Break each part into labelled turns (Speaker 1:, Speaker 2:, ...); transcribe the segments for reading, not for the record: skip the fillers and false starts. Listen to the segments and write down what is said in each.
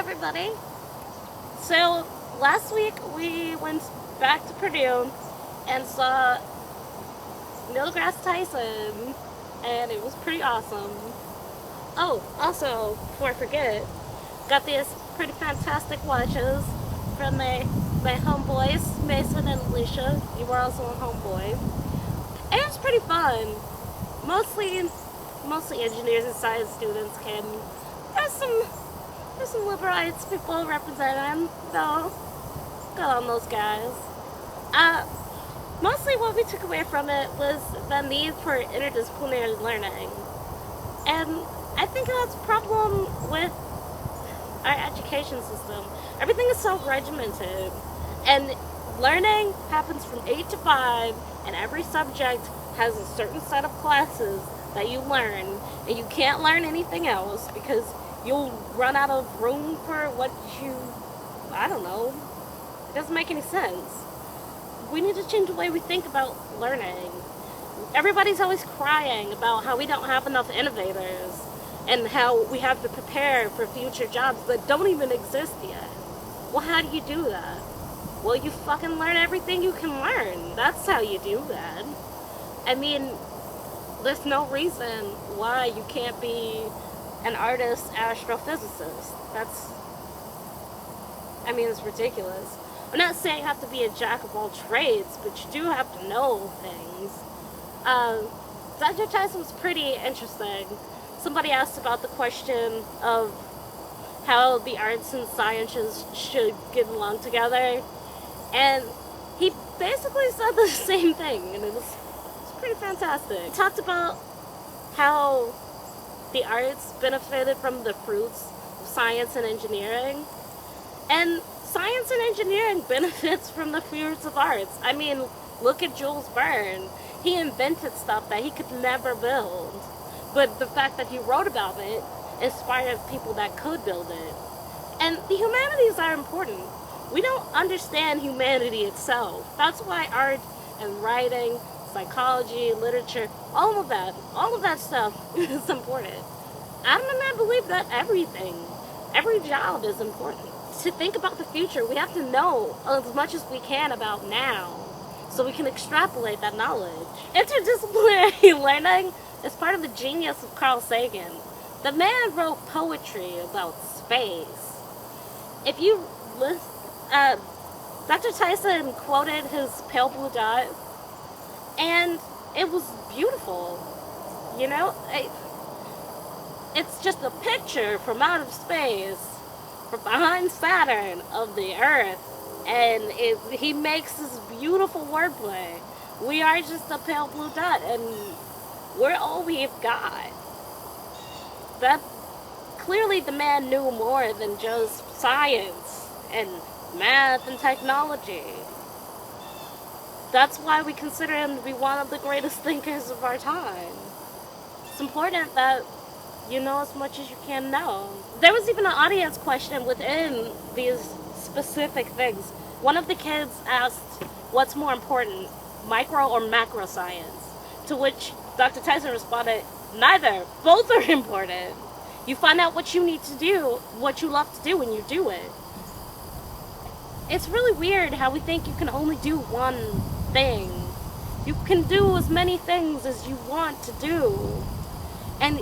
Speaker 1: everybody. So last week we went back to Purdue and saw deGrasse Tyson, and it was pretty awesome. Oh, also, before I forget, got these pretty fantastic watches from my homeboys, Mason and Alicia. You were also a homeboy. And it was pretty fun. Mostly engineers and science students came. There's some liberal arts people representing, though. Good on those guys. Mostly what we took away from it was the need for interdisciplinary learning. And I think that's a problem with our education system. Everything is so regimented. And learning happens from 8 to 5, and every subject has a certain set of classes that you learn, and you can't learn anything else because you'll run out of room for I don't know. It doesn't make any sense. We need to change the way we think about learning. Everybody's always crying about how we don't have enough innovators and how we have to prepare for future jobs that don't even exist yet. Well, how do you do that? Well, you fucking learn everything you can learn. That's how you do that. I mean, there's no reason why you can't be an artist astrophysicist. It's ridiculous. I'm not saying you have to be a jack of all trades, but you do have to know things. Dr. Tyson was pretty interesting. Somebody asked about the question of how the arts and sciences should get along together, and he basically said the same thing, and it was pretty fantastic. He talked about how the arts benefited from the fruits of science and engineering, and science and engineering benefits from the fruits of arts. I mean, look at Jules Verne. He invented stuff that he could never build, but the fact that he wrote about it inspired people that could build it. And the humanities are important. We don't understand humanity itself. That's why art and writing, psychology, literature, all of that stuff is important. I believe that every job is important. To think about the future, we have to know as much as we can about now, so we can extrapolate that knowledge. Interdisciplinary learning is part of the genius of Carl Sagan. The man wrote poetry about space. If you listen, Dr. Tyson quoted his pale blue dot, and it was beautiful. You know, it's just a picture from outer space, from behind Saturn, of the Earth, and he makes this beautiful wordplay. We are just a pale blue dot, and we're all we've got. That clearly the man knew more than just science and math and technology. That's why we consider him to be one of the greatest thinkers of our time. It's important that you know as much as you can know. There was even an audience question within these specific things. One of the kids asked, what's more important, micro or macro science? To which Dr. Tyson responded, neither. Both are important. You find out what you need to do, what you love to do, when you do it. It's really weird how we think you can only do one thing. You can do as many things as you want to do. And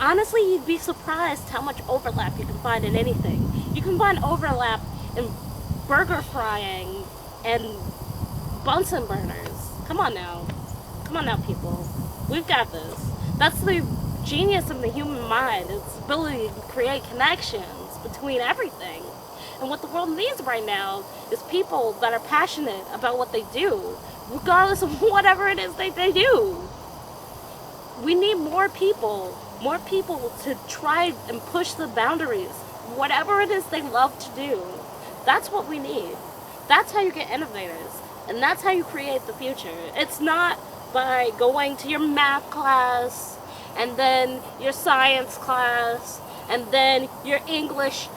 Speaker 1: honestly, you'd be surprised how much overlap you can find in anything. You can find overlap in burger frying and Bunsen burners. Come on now, people. We've got this. That's the genius of the human mind. Its ability to create connections between everything. And what the world needs right now is people that are passionate about what they do, regardless of whatever it is that they do. We need more people to try and push the boundaries, whatever it is they love to do. That's what we need. That's how you get innovators, and that's how you create the future. It's not by going to your math class, and then your science class, and then your English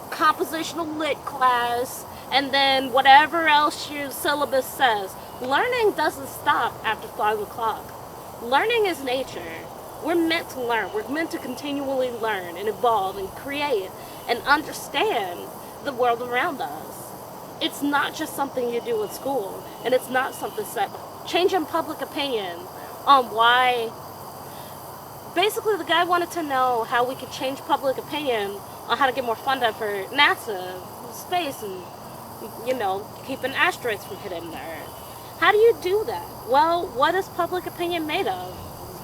Speaker 1: compositional lit class, and then whatever else your syllabus says. Learning doesn't stop after 5 o'clock. Learning is nature. We're meant to learn. We're meant to continually learn and evolve and create and understand the world around us. It's not just something you do at school, and it's not something that changing public opinion on why. Basically, the guy wanted to know how we could change public opinion on how to get more funding for NASA, space, and, keeping asteroids from hitting the Earth. How do you do that? Well, what is public opinion made of?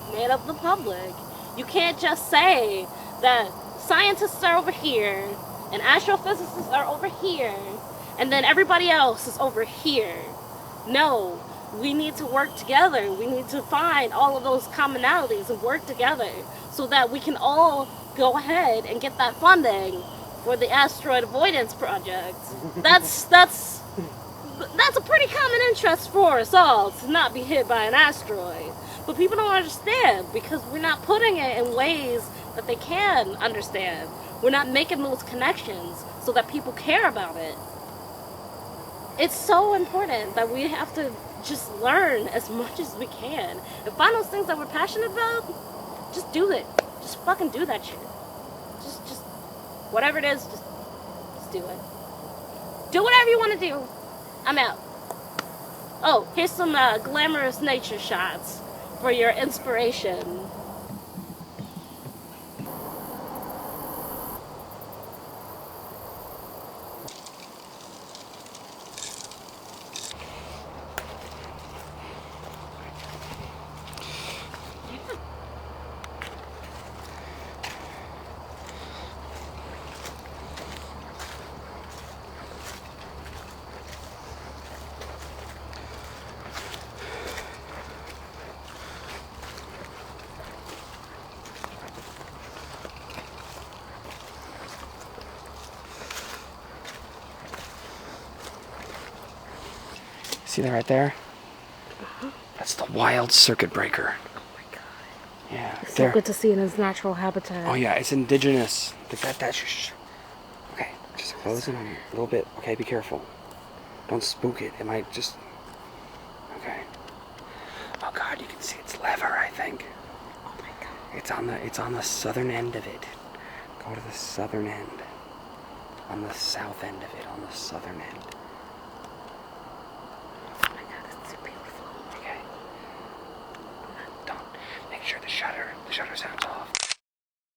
Speaker 1: It's made of the public. You can't just say that scientists are over here and astrophysicists are over here and then everybody else is over here. No, we need to work together. We need to find all of those commonalities and work together so that we can all go ahead and get that funding for the asteroid avoidance project. That's a pretty common interest for us all, to not be hit by an asteroid. But people don't understand because we're not putting it in ways that they can understand. We're not making those connections so that people care about it. It's so important that we have to just learn as much as we can and find those things that we're passionate about. Just do it. Just fucking do that shit. Just whatever it is, just do it. Do whatever you want to do. I'm out. Oh, here's some glamorous nature shots for your inspiration.
Speaker 2: See that right there? That's the wild circuit breaker.
Speaker 1: Oh my god.
Speaker 2: Yeah.
Speaker 1: It's so good to see in its natural habitat.
Speaker 2: Oh yeah, it's indigenous. Okay, just close it a little bit. Okay, be careful. Don't spook it. It might just. Okay. Oh god, you can see its lever, I think.
Speaker 1: Oh my god.
Speaker 2: It's on the southern end of it. Go to the southern end. On the south end of it, on the southern end. Okay. Don't. Make sure the shutter sounds off.